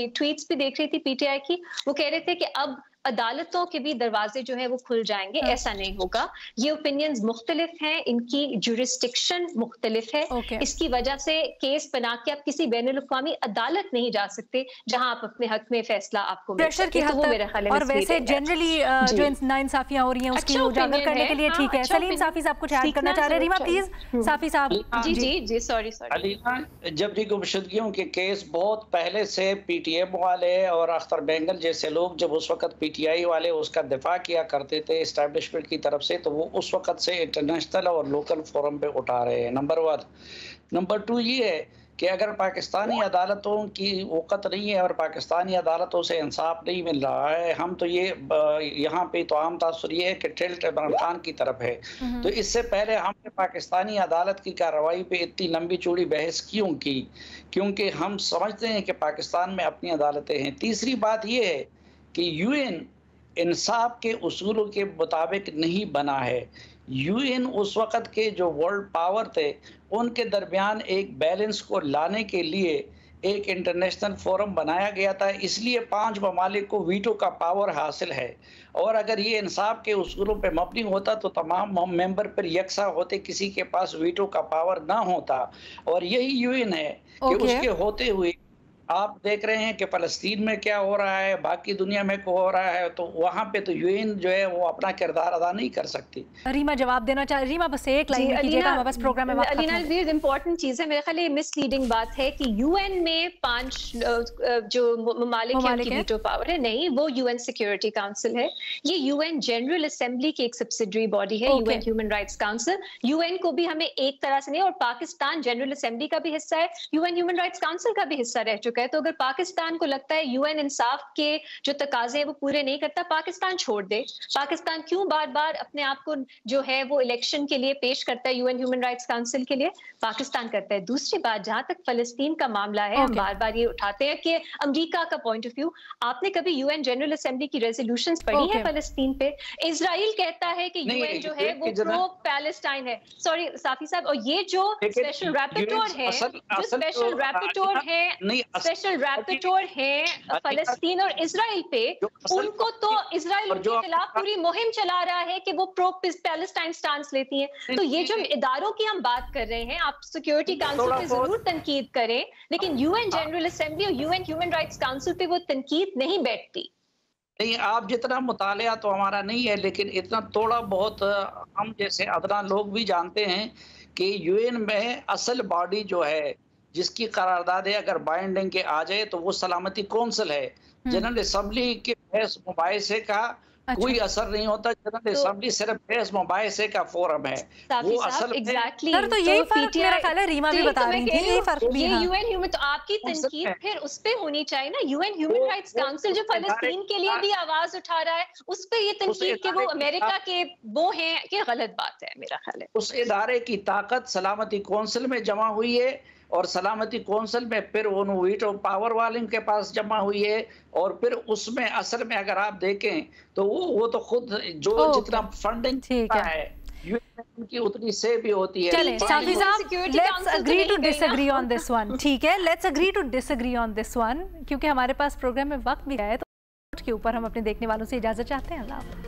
ट्वीट्स भी देख रही थी पीटीआई की, वो कह रहे थे कि अब अदालतों के भी दरवाजे जो है वो खुल जाएंगे। ऐसा नहीं होगा। ये ओपिनियंस मुख्तलिफ हैं, इनकी जुरिस्डिक्शन मुख्तलिफ है। इसकी वजह से केस बना के आप किसी बैनुल अक़वामी अदालत नहीं जा सकते जहां आप अपने हक में फैसला आपको प्रेशर की हद तक। और वैसे जनरली जो नाइंसाफियां हो रही हैं उसकी उजागर करने के लिए ठीक है। सलीम साफी साहब कुछ ऐड करना चाह रहे हैं? रीमा प्लीज। साफी साहब जी सॉरी अलीना, जबरी गुमशुदगियों के केस बहुत पहले से पीटीएम वाले और अख्तर बेंगल जैसे लोग जब उस वक्त पीटीआई वाले उसका दिफा किया करते थे एस्टैब्लिशमेंट की तरफ से, तो वो उस वक्त से इंटरनेशनल और लोकल फोरम पे उठा रहे हैं। नंबर 1। नंबर 2 ये है कि अगर पाकिस्तानी अदालतों की वक़्त नहीं है और पाकिस्तानी अदालतों से इंसाफ नहीं मिल रहा है, हम तो ये यहाँ पे तो आम तासुर ये है कि टिल्ट इमरान खान की तरफ है। तो इससे पहले हमने पाकिस्तानी अदालत की कार्रवाई पे इतनी लंबी चौड़ी बहस क्यों की? क्योंकि हम समझते हैं कि पाकिस्तान में अपनी अदालतें हैं। तीसरी बात ये है कि यूएन इंसाफ के उसूलों के मुताबिक नहीं बना है। यूएन उस वक़्त के जो वर्ल्ड पावर थे उनके दरमियान एक बैलेंस को लाने के लिए एक इंटरनेशनल फोरम बनाया गया था, इसलिए 5 ममालिक को वीटो का पावर हासिल है। और अगर ये इंसाफ के उसूलों पे मबनी होता तो तमाम मेंबर पर यकसा होते, किसी के पास वीटो का पावर ना होता। और यही यूएन है कि उसके होते हुए आप देख रहे हैं कि फ़लस्तीन में क्या हो रहा है, बाकी दुनिया में क्या हो रहा है, तो वहाँ पे तो यूएन जो है वो अपना किरदार अदा नहीं कर सकती। रीमा जवाब देना चाह रही। रीमा बस एक लाइन में कीजिएगा, हमारे पास प्रोग्राम में अलीना इंपॉर्टेंट चीज़ है मेरे ख्याल ये मिसलीडिंग बात है कि यूएन में 5 जो ममालिक हैं उनकी वीटो पावर है। नहीं, वो यूएन सिक्योरिटी काउंसिल है। ये यूएन जनरल असेंबली की एक सब्सिडरी बॉडी है, UN human rights council. UN को भी हमें एक तरह से नहीं, और पाकिस्तान जनरल असेंबली का भी हिस्सा है, यूएन ह्यूमन राइट्स काउंसिल का भी हिस्सा रह चुका है। तो अगर पाकिस्तान को लगता है यूएन इंसाफ के जो तकाजे वो पूरे नहीं करता, पाकिस्तान छोड़ दे। पाकिस्तान क्यों बार बार अपने आप को जो है वो इलेक्शन के लिए पेश करता है यूएन ह्यूमन राइट्स काउंसिल के लिए? पाकिस्तान करता है। दूसरी बात, जहां तक फलस्तीन का मामला है, हम बार बार ये उठाते हैं कि अमेरिका का पॉइंट ऑफ व्यू, आपने कभी यूएन जनरल असेंबली की रेजोल्यूशंस पढ़ी है फलस्तीन पे? इजराइल कहता है कि यूएन जो है वो प्रो पैलेस्टाइन है। सॉरी साफी साहब, और ये जो स्पेशल रैपिटोर है, जो स्पेशल रैपिटोर है, स्पेशल रैपिटोर है फलस्तीन और इजराइल पे, उनको तो इजराइल उनके खिलाफ पूरी मुहिम चला रहा है कि वो प्रो पैलेस्टाइन स्टांस लेती है। तो ये जो इदारों की हम बात कर रहे हैं, आप सिक्योरिटी काउंसिल पे जरूर तनकीद करें, लेकिन यूएन जनरल असेंबली और यूएन ह्यूमन राइट्स काउंसिल पे वो तनकीद नहीं बैठती। नहीं, आप जितना मुतालिया तो हमारा नहीं है, लेकिन इतना थोड़ा बहुत हम जैसे अदना लोग भी जानते हैं कि यूएन में असल बॉडी जो है जिसकी करारदादे अगर बाइंडिंग के आ जाए तो वो सलामती कौंसिल है। जनरल असेंबली के बहस मुबाहिसे का कोई असर नहीं होता। जनरल असेंबली सिर्फ बहस मुबाहिसे का फोरम है। वो असल एग्जैक्टली तो यही फर्क मेरा ख्याल है, रीमा भी बता रही थी, यही फर्क भी है। यूएन ह्यूमन, तो आपकी तनकीद फिर उस पे होनी चाहिए ना। यूएन ह्यूमन राइट्स काउंसिल जो फलस्तीन के लिए भी आवाज उठा रहा है, उस पे ये तनकीद कि वो अमेरिका के वो हैं, ये गलत बात है मेरा ख्याल है। उस इदारे की ताकत सलामती कौंसिल में जमा हुई है और सलामती कौंसिल में फिर वो वीटो पावर वाले के पास जमा हुई है, और फिर उसमें असल में अगर आप देखें तो वो तो खुद जो जितना फंडिंग है की उतनी से भी होती है। चलें साफी साहब, let's agree to disagree on this one. ठीक है, let's agree to disagree on this one, क्योंकि हमारे पास प्रोग्राम में वक्त भी है, तो के ऊपर हम अपने देखने वालों से इजाजत चाहते हैं। अल्लाह।